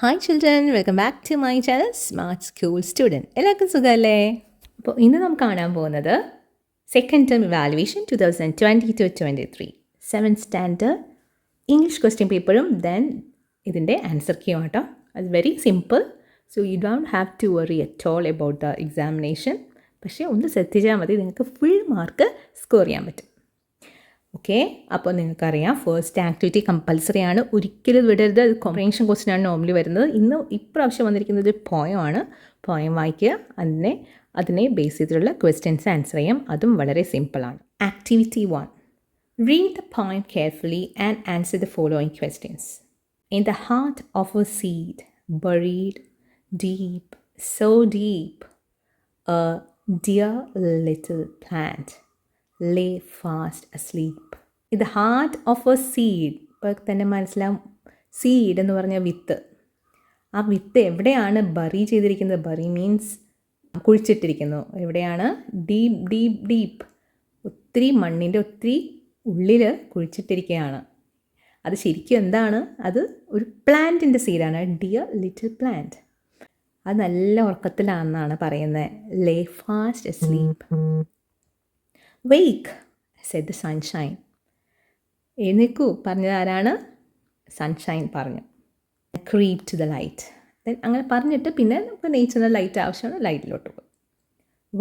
Hi children, welcome back to my channel smart school student. എല്ലാവർക്കും സുഖമല്ലേ? അപ്പോൾ ഇന്ന് നമുക്ക് കാണാൻ പോകുന്നത് second term evaluation 2022-23 seventh standard English question പേപ്പറും ദെൻ ഇതിൻ്റെ ആൻസർ കീയും കേട്ടോ. അത് very simple, so you don't have to worry at all about the examination. പക്ഷേ ഒന്ന് ശ്രദ്ധിച്ചാൽ മതി, നിങ്ങൾക്ക് ഫുൾ മാർക്ക് സ്കോർ ചെയ്യാൻ പറ്റും. ഓക്കെ, അപ്പോൾ നിങ്ങൾക്കറിയാം ഫസ്റ്റ് ആക്ടിവിറ്റി കമ്പൽസറി ആണ്, ഒരിക്കലും വിടരുത്. അത് കോംപ്രിഹെൻഷൻ ക്വസ്റ്റ്യൻ ആണ് നോർമലി വരുന്നത്. ഇപ്രാവശ്യം വന്നിരിക്കുന്നത് ഒരു പോയമാണ്. പോയം വായിക്കുക, അതിനെ ബേസ് ചെയ്തിട്ടുള്ള ക്വസ്റ്റ്യൻസ് ആൻസർ ചെയ്യാം. അതും വളരെ സിമ്പിളാണ്. Activity 1, read the poem carefully and answer the following questions. In the heart of a seed, buried deep, so deep, a dear little plant lay fast asleep. In the heart of a seed, ഇപ്പോൾ തന്നെ മനസ്സിലാവും, seed എന്ന് പറഞ്ഞ വിത്ത്. ആ വിത്ത് എവിടെയാണ് bury ചെയ്തിരിക്കുന്നത്? Bury means കുഴിച്ചിട്ടിരിക്കുന്നു. എവിടെയാണ്? ഡീപ്പ് ഡീപ്പ് ഡീപ്പ്, ഒത്തിരി മണ്ണിൻ്റെ ഒത്തിരി ഉള്ളിൽ കുഴിച്ചിട്ടിരിക്കുകയാണ്. അത് ശരിക്കും എന്താണ്? അത് ഒരു പ്ലാന്റിൻ്റെ സീഡാണ്, ഡിയർ ലിറ്റിൽ പ്ലാന്റ്. അത് നല്ല ഉറക്കത്തിലാണെന്നാണ് പറയുന്നത്. Lay fast asleep. Wake, said the sunshine. എഴുന്നേക്കൂ പറഞ്ഞത് ആരാണ്? സൺഷൈൻ പറഞ്ഞു. Creep to the light. Then അങ്ങനെ പറഞ്ഞിട്ട് പിന്നെ നമുക്ക് നേച്ചറിന് ലൈറ്റ് ആവശ്യമാണ്, ലൈറ്റിലോട്ട് പോകും.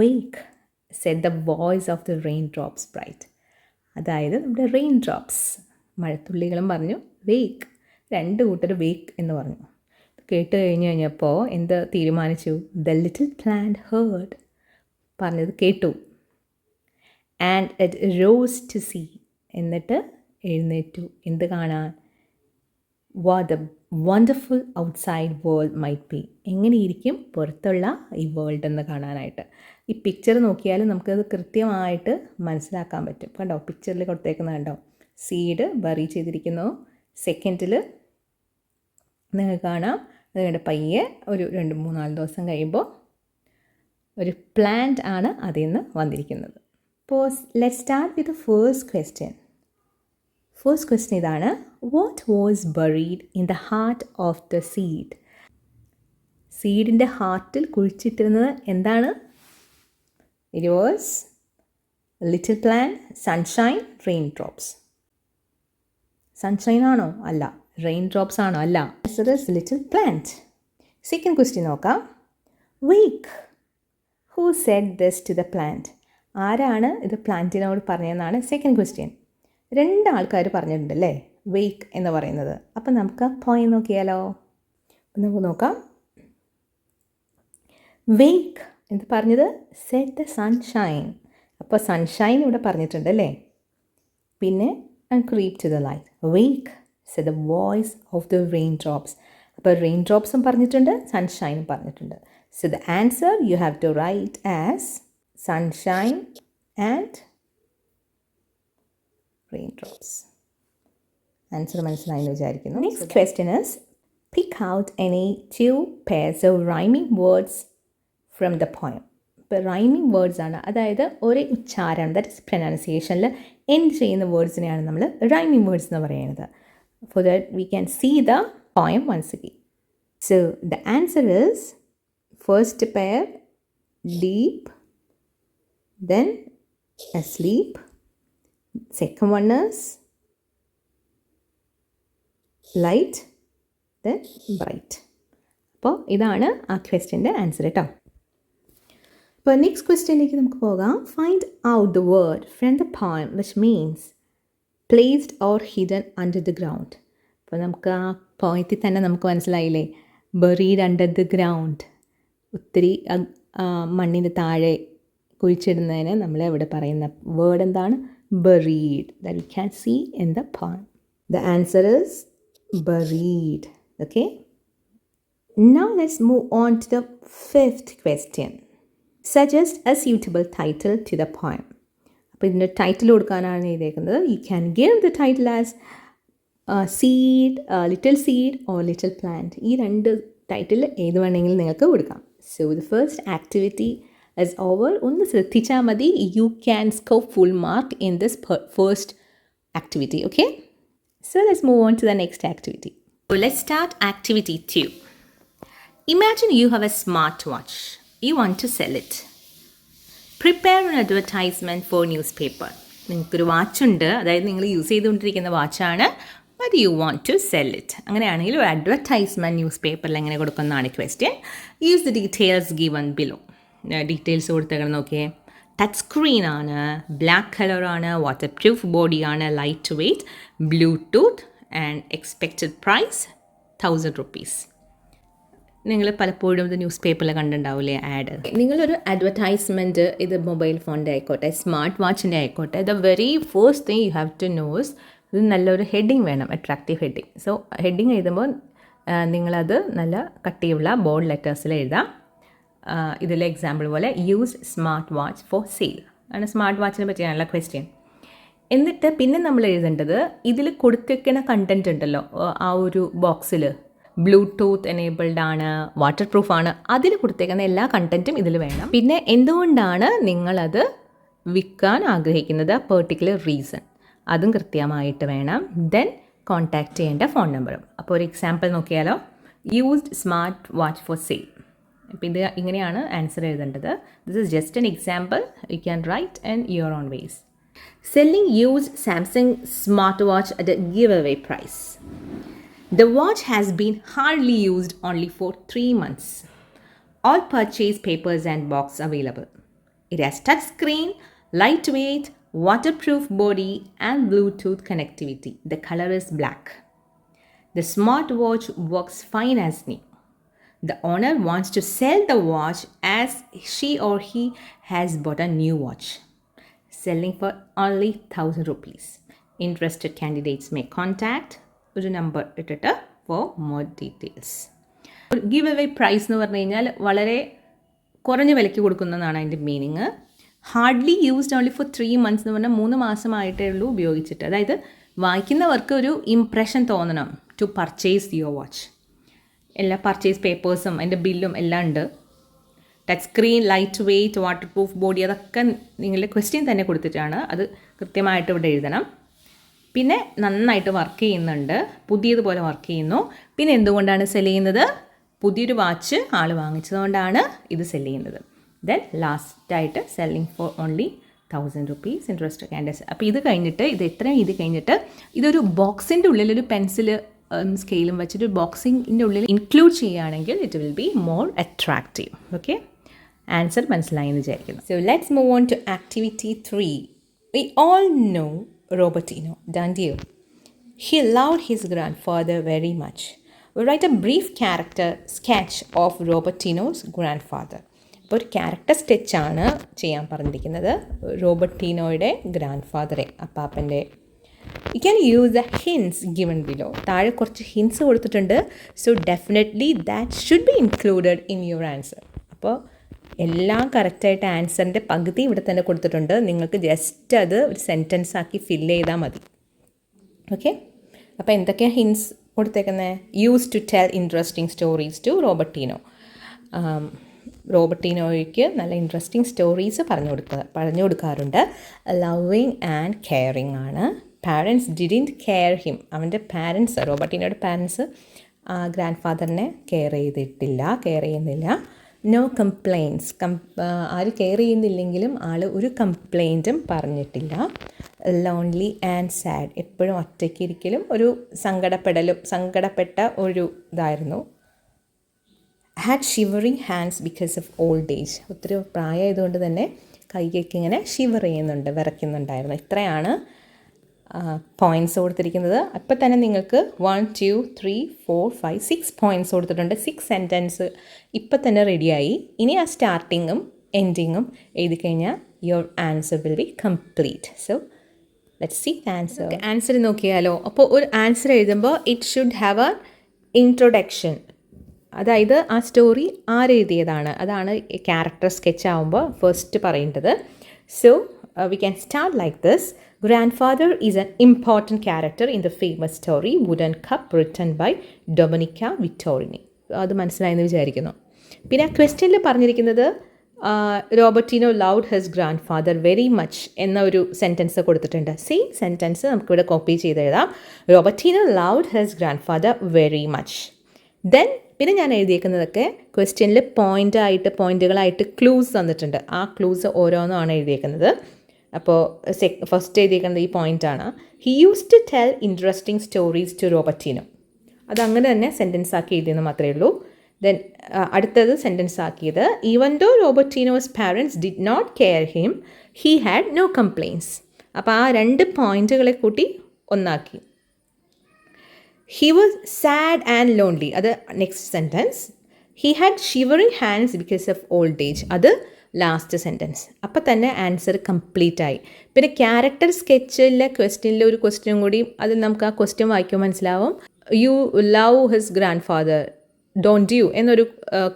Wake, said the voice of the raindrops bright. അതായത് നമ്മുടെ റെയിൻ ഡ്രോപ്സ്, മഴത്തുള്ളികളും പറഞ്ഞു വേക്ക്. രണ്ട് കൂട്ടർ വേക്ക് എന്ന് പറഞ്ഞു. കേട്ട് കഴിഞ്ഞപ്പോൾ എന്ത് തീരുമാനിച്ചു? The little plant heard. പറഞ്ഞത് കേട്ടു. And it rose to see. എന്നിട്ട് എഴുന്നേറ്റു. എന്ത് കാണാൻ? What the wonderful outside world might be. എങ്ങനെയിരിക്കും പുറത്തുള്ള ഈ വേൾഡ് എന്ന് കാണാനായിട്ട്. ഈ പിക്ചർ നോക്കിയാൽ നമുക്കത് കൃത്യമായിട്ട് മനസ്സിലാക്കാൻ പറ്റും. കണ്ടോ, പിക്ചറിൽ കൊടുത്തേക്കുന്നത് കണ്ടോ? സീഡ് ബറി ചെയ്തിരിക്കുന്നു. സെക്കൻഡിൽ നിങ്ങൾക്ക് കാണാം, അത് കണ്ട് പയ്യെ ഒരു 2-3-4 ദിവസം കഴിയുമ്പോൾ ഒരു പ്ലാന്റ് ആണ് അതിൽ നിന്ന് വന്നിരിക്കുന്നത്. Let's start with the first question. First question ഇതാണ്. What was buried in the heart of the seed? സീഡിൻ്റെ ഹാർട്ടിൽ കുഴിച്ചിട്ടിരുന്നത് എന്താണ്? It was little plant, sunshine, raindrops. Sunshine ആണോ? അല്ല. റെയിൻ ഡ്രോപ്സ് ആണോ? അല്ല. Answer is little plant. Second question നോക്കാം. Wake. Who said this to the plant? ആരാണ് ഇത് പ്ലാന്റിനോട് പറഞ്ഞതെന്നാണ് second question. 2 ആൾക്കാർ പറഞ്ഞിട്ടുണ്ടല്ലേ wake എന്ന് പറയുന്നത്. അപ്പം നമുക്ക് പോയി നോക്കിയാലോ? നമുക്ക് നോക്കാം. വേക്ക് എന്ന് പറഞ്ഞത് സെറ്റ് ദ സൺഷൈൻ. അപ്പോൾ സൺഷൈൻ ഇവിടെ പറഞ്ഞിട്ടുണ്ടല്ലേ. പിന്നെ creep to the light. Wake set the voice of the raindrops. അപ്പോൾ റെയിൻ ഡ്രോപ്സും പറഞ്ഞിട്ടുണ്ട്, സൺഷൈനും പറഞ്ഞിട്ടുണ്ട്. So the answer you have to write as sunshine and raindrops. Answer മനസ്സിലായെന്ന് വിചാരിക്കുന്നു. Next question is, pick out any 2 pairs of rhyming words from the poem. ഇപ്പോൾ rhyming words ആണ്, അതായത് ഒരേ ഉച്ചാരണം, ദാറ്റ് ഇസ് പ്രൊനൗൺസിയേഷനിൽ എൻഡ് ചെയ്യുന്ന വേർഡ്സിനെയാണ് നമ്മൾ റൈമിങ് വേർഡ്സ് എന്ന് പറയുന്നത്. For that we can see the poem once again. So the answer is, first pair deep, then asleep. Second one is light, then bright. അപ്പോൾ ഇതാണ് ആ ക്വസ്റ്റ്യൻ്റെ ആൻസർ കേട്ടോ. അപ്പോൾ നെക്സ്റ്റ് ക്വസ്റ്റ്യനിലേക്ക് നമുക്ക് പോകാം. Find out the word from the poem which means placed or hidden under the ground. അപ്പോൾ നമുക്ക് ആ പോയത്തിൽ തന്നെ നമുക്ക് മനസ്സിലായില്ലേ, ബറീഡ് അണ്ടർ ദ ഗ്രൗണ്ട്. ഒത്തിരി മണ്ണിന് താഴെ കുഴിച്ചിടുന്നതിന് നമ്മൾ ഇവിടെ പറയുന്ന വേർഡ് എന്താണ്? Buried. That you can see in the poem. The answer is buried. Okay, now let's move on to the fifth question. Suggest a suitable title to the poem. അപ്പോൾ ഇതിൻ്റെ title കൊടുക്കാനാണ് എഴുതിയേക്കുന്നത്. You can give the title as seed, little seed or little plant. ഈ 2 title ഏത് വേണമെങ്കിലും നിങ്ങൾക്ക് കൊടുക്കാം. So the first activity is over. ഒന്ന് ശ്രദ്ധിച്ചാൽ മതി. You can score full mark in this first activity. Okay, so let's move on to the next activity. So let's start activity 2. Imagine you have a smartwatch. You want to sell it. Prepare an advertisement for newspaper. നിങ്ങൾക്കൊരു വാച്ചുണ്ട്, അതായത് നിങ്ങൾ use ചെയ്തുകൊണ്ടിരിക്കുന്ന വാച്ചാണ്, but you want to sell it. അങ്ങനെയാണെങ്കിൽ ഒരു advertisement news പേപ്പറിൽ എങ്ങനെ കൊടുക്കുന്നതാണ് question. Use the details given below. Details കൊടുത്തേക്കണം നോക്കിയേ. ടച്ച് സ്ക്രീൻ ആണ്, ബ്ലാക്ക് കളറാണ്, വാട്ടർ പ്രൂഫ് ബോഡിയാണ്, light weight, Bluetooth and expected price 1000 rupees. നിങ്ങൾ പലപ്പോഴും ഇത് ന്യൂസ് പേപ്പറിൽ കണ്ടിട്ടുണ്ടാവില്ലേ ആഡ്. നിങ്ങളൊരു അഡ്വർടൈസ്മെൻറ്റ്, ഇത് മൊബൈൽ ഫോണിൻ്റെ ആയിക്കോട്ടെ, സ്മാർട്ട് വാച്ചിൻ്റെ ആയിക്കോട്ടെ, the very first thing you have to knows, ഇത് നല്ലൊരു ഹെഡിങ് വേണം, അട്രാക്റ്റീവ് ഹെഡിങ്. സോ ഹെഡിങ് എഴുതുമ്പോൾ നിങ്ങളത് നല്ല കട്ടിയുള്ള ബോൾഡ് ലെറ്റേഴ്സിൽ എഴുതാം. ഇതിലെ എക്സാമ്പിൾ പോലെ use smart watch for sale ആണ്. സ്മാർട്ട് വാച്ചിനെ പറ്റിയാണല്ലോ ക്വസ്റ്റ്യൻ. എന്നിട്ട് പിന്നെ നമ്മൾ എഴുതേണ്ടത് ഇതിൽ കൊടുത്തിരിക്കുന്ന കണ്ടൻറ് ഉണ്ടല്ലോ, ആ ഒരു ബോക്സിൽ ബ്ലൂടൂത്ത് എനേബിൾഡ് ആണ്, വാട്ടർ പ്രൂഫ് ആണ്, അതിൽ കൊടുത്തേക്കുന്ന എല്ലാ കണ്ടൻറ്റും ഇതിൽ വേണം. പിന്നെ എന്തുകൊണ്ടാണ് നിങ്ങളത് വിൽക്കാൻ ആഗ്രഹിക്കുന്നത്, പെർട്ടിക്കുലർ റീസൺ, അതും കൃത്യമായിട്ട് വേണം. ദെൻ കോൺടാക്റ്റ് ചെയ്യേണ്ട ഫോൺ നമ്പറും. അപ്പോൾ ഒരു എക്സാമ്പിൾ നോക്കിയാലോ. Used smart watch for sale. അപ്പോൾ ഇത് ഇങ്ങനെയാണ് ആൻസർ എഴുതേണ്ടത്. This is just an example. You can write in your own vase. Selling used Samsung smartwatch at a giveaway price. The watch has been hardly used only for 3 months. All purchase papers and box available. It has touch screen, lightweight, waterproof body and Bluetooth connectivity. The color is black. The smartwatch works fine as new. The owner wants to sell the watch as she or he has bought a new watch. Selling for only 1000 rupees. Interested candidates may contact ഒരു number ഇട്ടിട്ട് for more details. Give away price എന്ന് പറഞ്ഞു കഴിഞ്ഞാൽ വളരെ കുറഞ്ഞ വിലയ്ക്ക് കൊടുക്കുന്നതാണ് അതിൻ്റെ meaning. Hardly used only for 3 months എന്ന് പറഞ്ഞാൽ 3 മാസമായിട്ടേ ഉള്ളൂ ഉപയോഗിച്ചിട്ട്. അതായത് വായിക്കുന്നവർക്ക് ഒരു ഇംപ്രഷൻ തോന്നണം ടു പർച്ചേസ് യുവർ വാച്ച്. എല്ലാ പർച്ചേസ് പേപ്പേഴ്സും അതിൻ്റെ ബില്ലും എല്ലാം ഉണ്ട്. Touch screen, lightweight, waterproof body, അതൊക്കെ നിങ്ങളുടെ ക്വസ്റ്റ്യൻ തന്നെ കൊടുത്തിട്ടാണ്. അത് കൃത്യമായിട്ട് ഇവിടെ എഴുതണം. പിന്നെ നന്നായിട്ട് വർക്ക് ചെയ്യുന്നുണ്ട്, പുതിയതുപോലെ വർക്ക് ചെയ്യുന്നു. പിന്നെ എന്തുകൊണ്ടാണ് സെൽ ചെയ്യുന്നത്, പുതിയൊരു വാച്ച് ആൾ വാങ്ങിച്ചതുകൊണ്ടാണ് ഇത് സെൽ ചെയ്യുന്നത്. ദെൻ ലാസ്റ്റായിട്ട് selling for only 1000 rupees. Interest candidates. അപ്പോൾ ഇത് കഴിഞ്ഞിട്ട് ഇത് കഴിഞ്ഞിട്ട് ഇതൊരു ബോക്സിൻ്റെ ഉള്ളിലൊരു പെൻസിൽ സ്കെയിലും വെച്ചിട്ട് ബോക്സിൻ്റെ ഉള്ളിൽ ഇൻക്ലൂഡ് ചെയ്യുകയാണെങ്കിൽ it will be more attractive. Okay, answer മനസ്സിലായി എന്ന് വിചാരിക്കുന്നു. So let's move on to activity 3. We all know Robertino, don't you? He loved his grandfather very much. We write a brief character sketch of Robertino's grandfather. അപ്പോൾ ഒരു character സ്കെച്ചാണ് ചെയ്യാൻ പറഞ്ഞിരിക്കുന്നത് റോബർട്ടിനോയുടെ grand അപ്പാപ്പൻ്റെ. You can use the hints given below. താഴെ കുറച്ച് hints കൊടുത്തിട്ടുണ്ട്. So definitely that should be included in your answer. അപ്പോൾ എല്ലാം കറക്റ്റായിട്ട് ആൻസറിൻ്റെ പകുതി ഇവിടെ തന്നെ കൊടുത്തിട്ടുണ്ട്. നിങ്ങൾക്ക് ജസ്റ്റ് അത് ഒരു സെൻറ്റൻസ് ആക്കി ഫില്ല് ചെയ്താൽ മതി. ഓക്കെ, അപ്പോൾ എന്തൊക്കെയാണ് ഹിൻസ് കൊടുത്തേക്കുന്നത്? Use to tell interesting stories to Robertino. റോബർട്ടിനോയ്ക്ക് നല്ല ഇൻട്രസ്റ്റിംഗ് സ്റ്റോറീസ് പറഞ്ഞു കൊടുക്കാറുണ്ട്. ലവിങ് ആൻഡ് കെയറിങ് ആണ്. Parents didn't care him. അവൻ്റെ പാരൻസ്, റോബർട്ടിനോയുടെ പാരൻസ് ഗ്രാൻഡ് ഫാദറിനെ കെയർ ചെയ്യുന്നില്ല. No complaints. ആര് കെയർ ചെയ്യുന്നില്ലെങ്കിലും ആൾ ഒരു കംപ്ലയിൻറ്റും പറഞ്ഞിട്ടില്ല. Lonely and sad. എപ്പോഴും ഒറ്റയ്ക്കിരിക്കലും ഒരു സങ്കടപ്പെട്ട ഒരു ഇതായിരുന്നു. Had shivering hands because of old age. ഒത്തിരി പ്രായമായതുകൊണ്ട് തന്നെ കൈയൊക്കെ ഇങ്ങനെ ഷിവർ ചെയ്യുന്നുണ്ട്, വിറയ്ക്കുന്നുണ്ടായിരുന്നു. ഇത്രയാണ് പോയിൻറ്റ്സ് കൊടുത്തിരിക്കുന്നത്. അപ്പം തന്നെ നിങ്ങൾക്ക് 1 2 3 4 5 6 പോയിൻറ്റ്സ് കൊടുത്തിട്ടുണ്ട്. 6 സെൻറ്റൻസ് ഇപ്പം തന്നെ റെഡിയായി. ഇനി ആ സ്റ്റാർട്ടിങ്ങും എൻഡിങ്ങും എഴുതി കഴിഞ്ഞാൽ your answer will be complete. So let's see answer. Answer നോക്കിയാലോ. അപ്പോൾ ഒരു ആൻസർ എഴുതുമ്പോൾ it should have a introduction. അതായത് ആ സ്റ്റോറി ആരെഴുതിയതാണ്, അതാണ് ക്യാരക്ടർ സ്കെച്ച് ആകുമ്പോൾ ഫസ്റ്റ് പറയേണ്ടത്. സോ we can start like this. Grandfather is an important character in the famous story Wooden Cup written by Domenica Vittorini. അത് മനസ്സിലായെന്ന് വിചാരിക്കുന്നു. പിന്നെ ആ ക്വസ്റ്റ്യനിൽ പറഞ്ഞിരിക്കുന്നത് Robertino loved his grand father very much എന്ന ഒരു സെൻറ്റൻസ് കൊടുത്തിട്ടുണ്ട്. സെയിം സെൻറ്റൻസ് നമുക്കിവിടെ കോപ്പി ചെയ്ത് എഴുതാം. Robertino loved his grand father very much. Then പിന്നെ ഞാൻ എഴുതിയേക്കുന്നതൊക്കെ ക്വസ്റ്റ്യനിൽ പോയിന്റുകളായിട്ട് ക്ലൂസ് തന്നിട്ടുണ്ട്. ആ ക്ലൂസ് ഓരോന്നാണ് എഴുതിയേക്കുന്നത്. അപ്പോൾ ഫസ്റ്റ് എഴുതിയേക്കുന്നത് ഈ പോയിൻ്റാണ്. He use to tell interesting stories to Robertino. അതങ്ങനെ തന്നെ സെൻറ്റൻസ് ആക്കി എഴുതിയെന്ന് മാത്രമേ ഉള്ളൂ. ദെൻ അടുത്തത് സെൻറ്റൻസ് ആക്കിയത്, even though Robertino's parents did not care him, he had no complaints. അപ്പോൾ ആ 2 പോയിന്റുകളെ കൂട്ടി ഒന്നാക്കി. He was sad and lonely, അത് next sentence. He had shivering hands because of old age, അത് ലാസ്റ്റ് സെൻറ്റൻസ്. അപ്പം തന്നെ ആൻസർ കംപ്ലീറ്റ് ആയി. പിന്നെ ക്യാരക്ടർ സ്കെച്ചിലെ ക്വസ്റ്റ്യനിൽ ഒരു ക്വസ്റ്റ്യൻ കൂടി, അത് നമുക്ക് ആ ക്വസ്റ്റ്യൻ വായിക്കുമ്പോൾ മനസ്സിലാവും. You love his grand father don't you എന്നൊരു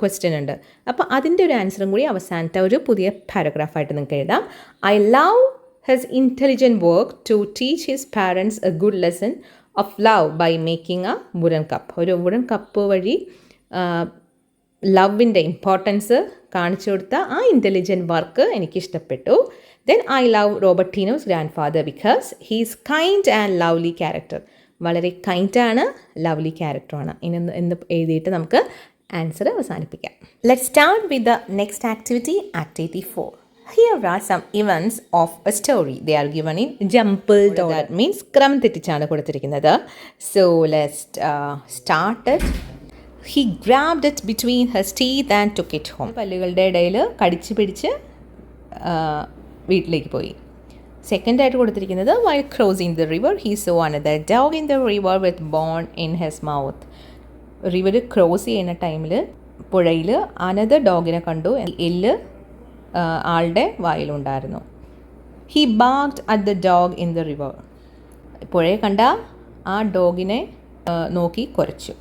ക്വസ്റ്റ്യൻ ഉണ്ട്. അപ്പോൾ അതിൻ്റെ ഒരു ആൻസറും കൂടി അവസാനത്തെ ഒരു പുതിയ പാരഗ്രാഫായിട്ട് നിങ്ങൾക്ക് എഴുതാം. I love his intelligent work to teach his parents a good lesson of love by making a wooden cup. ഒരു വുഡൻ കപ്പ് വഴി ലവിൻ്റെ ഇമ്പോർട്ടൻസ് കാണിച്ചു കൊടുത്ത ആ ഇൻ്റലിജൻറ്റ് വർക്ക് എനിക്കിഷ്ടപ്പെട്ടു. Then I love Robertino's grandfather because he's kind and lovely character. വളരെ കൈൻഡാണ്, lovely ക്യാരക്ടറാണ്. ഇനി എന്ന് എഴുതിയിട്ട് നമുക്ക് ആൻസർ അവസാനിപ്പിക്കാം. Let's start with the next activity, activity 4. Here are some events of a story. They are given in jumbled order. That means ക്രമം തെറ്റിച്ചാണ് കൊടുത്തിരിക്കുന്നത്. So let's start it. He grabbed it between his teeth and took it home. പല്ലുകളുടെ ഇടയിൽ കടിച്ച് പിടിച്ച് വീട്ടിലേക്ക് പോയി. Second ആയിട്ട് കൊടുത്തിരിക്കുന്നത്, while crossing the river he saw another dog in the river with bone in his mouth. River cross ചെയ്യുന്ന ടൈമിൽ പുഴയിൽ അനദർ ഡോഗിനെ കണ്ടു, എല്ല് ആളുടെ വായിലുണ്ടായിരുന്നു. He barked at the dog in the river. പുഴയെ കണ്ട ആ ഡോഗിനെ നോക്കി കുരച്ചു.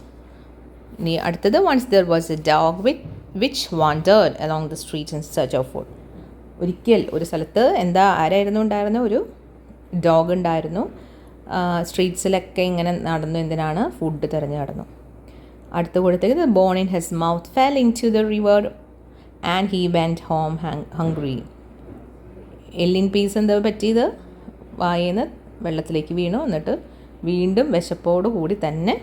ഇനി അടുത്തത്, once there was a dog which wandered along the streets in search of food. ഒരിക്കൽ ഒരു സ്ഥലത്ത് ആരായിരുന്നു ഉണ്ടായിരുന്ന, ഒരു ഡോഗ് ഉണ്ടായിരുന്നു. സ്ട്രീറ്റ്സിലൊക്കെ ഇങ്ങനെ നടന്നു, എന്തിനാണ്, ഫുഡ് തിരഞ്ഞു നടന്നു. അടുത്ത് കൊടുത്തത്, bone in his mouth fell into the river and he went home hungry. എല്ലിൻ പീസ് എന്താ പറ്റിയത്, വായേന്ന് വെള്ളത്തിലേക്ക് വീണു, എന്നിട്ട് വീണ്ടും വിശപ്പോടു കൂടി തന്നെ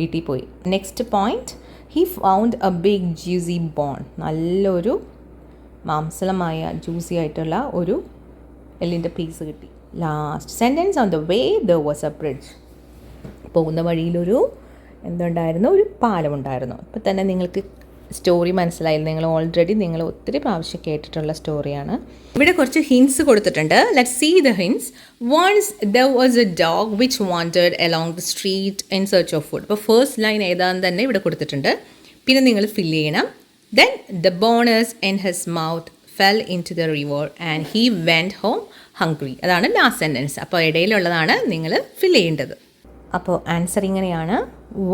വീട്ടിൽ പോയി. Next point, he found a big juicy bone. നല്ലൊരു മാംസളമായ ജ്യൂസി ആയിട്ടുള്ള ഒരു എല്ലിൻ്റെ പീസ് കിട്ടി. Last sentence, on the way there was a bridge. പോകുന്ന വഴിയിലൊരു എന്തുണ്ടായിരുന്നു, ഒരു പാലമുണ്ടായിരുന്നു. ഇപ്പം തന്നെ നിങ്ങൾക്ക് സ്റ്റോറി മനസ്സിലായില്ല, നിങ്ങൾ ഒത്തിരി പ്രാവശ്യം കേട്ടിട്ടുള്ള സ്റ്റോറിയാണ്. ഇവിടെ കുറച്ച് ഹിൻസ് കൊടുത്തിട്ടുണ്ട്. Let's see the hints. Once there was a dog which wandered along the street in search of food. അപ്പോൾ ഫസ്റ്റ് ലൈൻ ഏതാണെന്ന് തന്നെ ഇവിടെ കൊടുത്തിട്ടുണ്ട്. പിന്നെ നിങ്ങൾ ഫില്ല് ചെയ്യണം. Then the bonus in his mouth fell into the river and he went home hungry. അതാണ് last sentence. അപ്പോൾ ഇടയിലുള്ളതാണ് നിങ്ങൾ ഫിൽ ചെയ്യേണ്ടത്. അപ്പോൾ ആൻസർ ഇങ്ങനെയാണ്,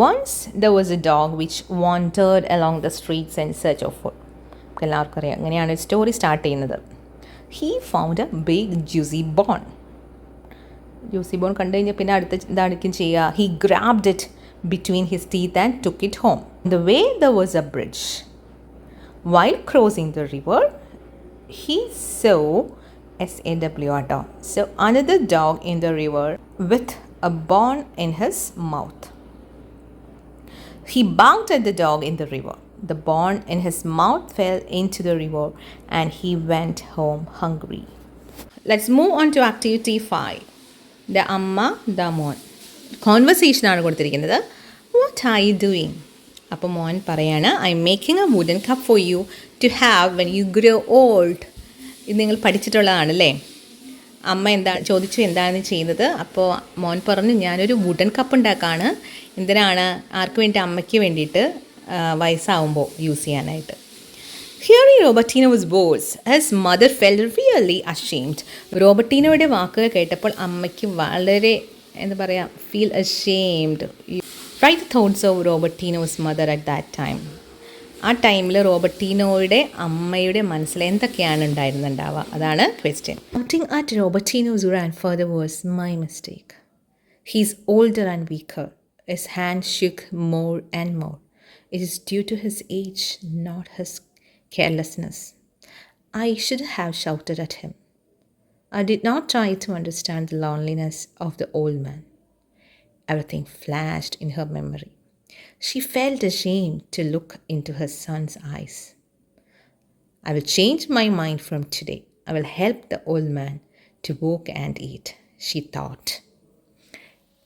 once there was a dog which wandered along the streets in search of food. എല്ലാവർക്കും അറിയാം അങ്ങനെയാണ് story start ചെയ്യുന്നത്. He found a big juicy bone. Juicy bone കണ്ടു കഴിഞ്ഞാൽ പിന്നെ അടുത്ത ഇതായിരിക്കും ചെയ്യുക. He grabbed it between his teeth and took it home. On the way there was a bridge. While crossing the river, he saw a dog. So another dog in the river with a bone in his mouth. He barked at the dog in the river. The bone in his mouth fell into the river and he went home hungry. Let's move on to activity 5. The Amma, the Mon. Conversation ആണ് കൊടുത്തിരിക്കുന്നത്. What are you doing? അപ്പോൾ മോൻ പറയാണ്, I am making a wooden cup for you to have when you grow old. ഇത് നിങ്ങൾ പഠിച്ചിട്ടുള്ളതാണല്ലേ. അമ്മ ചോദിച്ചു എന്താണ് ചെയ്യുന്നത്. അപ്പോൾ മോൻ പറഞ്ഞു, ഞാനൊരു വുഡൻ കപ്പ് ഉണ്ടാക്കുകയാണ്. എന്തിനാണ്, ആർക്ക് വേണ്ടി, അമ്മയ്ക്ക് വേണ്ടിയിട്ട് വയസ്സാവുമ്പോൾ യൂസ് ചെയ്യാനായിട്ട്. Hearing Robertino's words, his mother felt really ashamed. റോബർട്ടീനോയുടെ വാക്കുകൾ കേട്ടപ്പോൾ അമ്മയ്ക്ക് വളരെ feel ashamed. Write the thoughts of Robertino's mother at that time. ആ ടൈമിൽ റോബർട്ടീനോയുടെ അമ്മയുടെ മനസ്സിൽ എന്തൊക്കെയാണ് ഉണ്ടായിരുന്നുണ്ടാവുക, അതാണ് question. Shouting at Robertino's grandfather was my mistake. He's older and weaker. His hand shook more and more. It is due to his age, not his carelessness. I should have shouted at him. I did not try to understand the loneliness of the old man. Everything flashed in her memory. She felt ashamed to look into her son's eyes. I will change my mind from today. I will help the old man to walk and eat, she thought.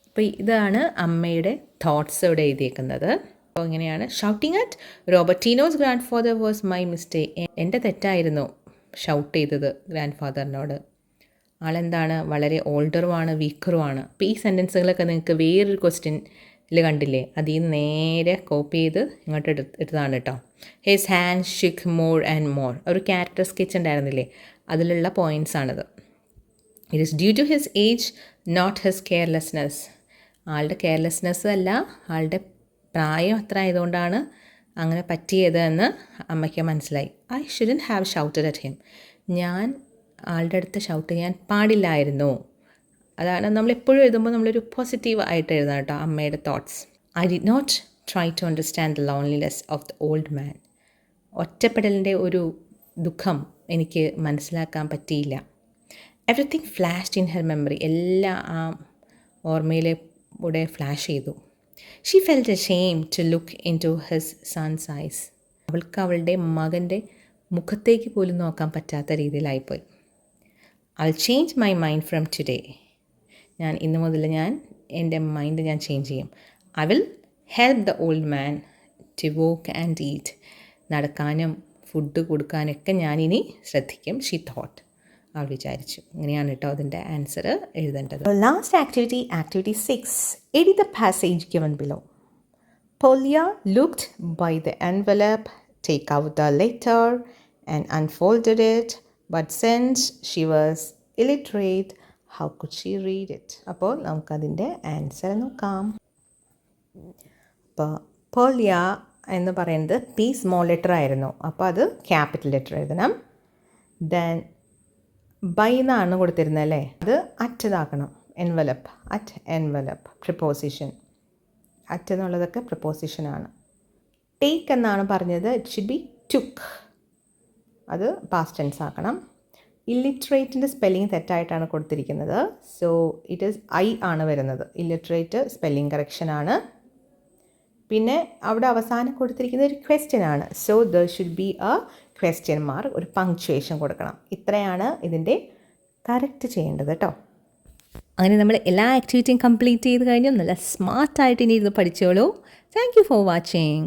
അപ്പോൾ ഇതാണ് അമ്മയുടെ thoughts ഇവിടെ എഴുതിയേക്കുന്നത്. അപ്പോൾ ഇങ്ങനെയാണ്. Shouting at Robertino's grandfather was my mistake. എൻ്റെ തെറ്റായിരുന്നു shout ചെയ്തത് ഗ്രാൻഡ് ഫാദറിനോട്. ആളെന്താണ്, വളരെ ഓൾഡറുമാണ്, വീക്കറുമാണ്. അപ്പോൾ ഈ സെൻറ്റൻസുകളൊക്കെ നിങ്ങൾക്ക് വേറൊരു ക്വസ്റ്റ്യനിൽ കണ്ടില്ലേ, അതിൽ നിന്ന് നേരെ കോപ്പി ചെയ്ത് ഇങ്ങോട്ട് എടുത്തതാണ് കേട്ടോ. His hand shook more and more, ഒരു ക്യാരക്ടർ സ്കെച്ച് ഉണ്ടായിരുന്നില്ലേ, അതിലുള്ള പോയിൻറ്റ്സ് ആണിത്. It is due to his age not his carelessness. ആളുടെ കെയർലെസ്നെസ് അല്ല, ആളുടെ പ്രായം അത്ര ആയതുകൊണ്ടാണ് അങ്ങനെ പറ്റിയത് എന്ന് അമ്മയ്ക്ക് മനസ്സിലായി. I shouldn't have shouted at him. ഞാൻ ആളുടെ അടുത്ത് ഷൗട്ട് ചെയ്യാൻ പാടില്ലായിരുന്നു. അതാണ് നമ്മളെപ്പോഴും എഴുതുമ്പോൾ നമ്മളൊരു പോസിറ്റീവ് ആയിട്ട് എഴുതാം കേട്ടോ അമ്മയുടെ thoughts. I did not try to understand the loneliness of the old man. ഒറ്റപ്പെടലിൻ്റെ ഒരു ദുഃഖം എനിക്ക് മനസ്സിലാക്കാൻ പറ്റിയില്ല. Everything flashed in her memory. എല്ലാം ആ ഓർമ്മയിലൂടെ ഫ്ലാഷ് ചെയ്തു. She felt ashamed to look into his son's eyes. അവൾക്ക് അവളുടെ മകൻ്റെ മുഖത്തേക്ക് പോലും നോക്കാൻ പറ്റാത്ത രീതിയിലായിപ്പോയി. I will change my mind from today. ഇന്ന് മുതൽ എൻ്റെ മൈൻഡ് ചേഞ്ച് ചെയ്യും. I will help the old man to walk and eat. നടക്കാനും ഫുഡ് കൊടുക്കാനൊക്കെ ഞാനിനി ശ്രദ്ധിക്കും. She thought. അവൾ വിചാരിച്ചു. ഇങ്ങനെയാണ് കേട്ടോ അതിൻ്റെ ആൻസർ എഴുതേണ്ടത്. Last activity, activity 6. Edit the passage given below. Polya looked by the envelope, take out the letter and unfolded it. But since she was illiterate, how could she read it? അപ്പോൾ നമുക്കതിൻ്റെ answer നോക്കാം. അപ്പോൾ പോളിയ എന്ന് പറയുന്നത് P small letter ആയിരുന്നു. അപ്പോൾ അത് capital letter എഴുതണം. ദെൻ ബൈ എന്നാണ് കൊടുത്തിരുന്നത് അല്ലേ, അത് അറ്റതാക്കണം. Envelope, at envelope, preposition. At എന്നുള്ളതൊക്കെ പ്രിപ്പോസിഷനാണ്. ടേക്ക് എന്നാണ് പറഞ്ഞത്, ഇറ്റ് ഷുഡ് ബി ടുക്ക്, അത് പാസ്റ്റ് ടെൻസ് ആക്കണം. ഇല്ലിട്രേറ്റിൻ്റെ സ്പെല്ലിംഗ് തെറ്റായിട്ടാണ് കൊടുത്തിരിക്കുന്നത്. സോ ഇറ്റ് ഈസ് ഐ ആണ് വരുന്നത്. ഇല്ലിട്രേറ്റ് സ്പെല്ലിംഗ് കറക്ഷനാണ്. പിന്നെ അവിടെ അവസാനം കൊടുത്തിരിക്കുന്നത് ഒരു ക്വസ്റ്റ്യൻ ആണ്. So there should be a question mark, ഒരു പങ്ക്ച്വേഷൻ കൊടുക്കണം. ഇത്രയാണ് ഇതിൻ്റെ കറക്റ്റ് ചെയ്യേണ്ടത് കേട്ടോ. അങ്ങനെ നമ്മൾ എല്ലാ ആക്ടിവിറ്റിയും കംപ്ലീറ്റ് ചെയ്ത് കഴിഞ്ഞു. നല്ല സ്മാർട്ടായിട്ട് ഇനി ഇരുന്ന് പഠിച്ചോളൂ. Thank you for watching.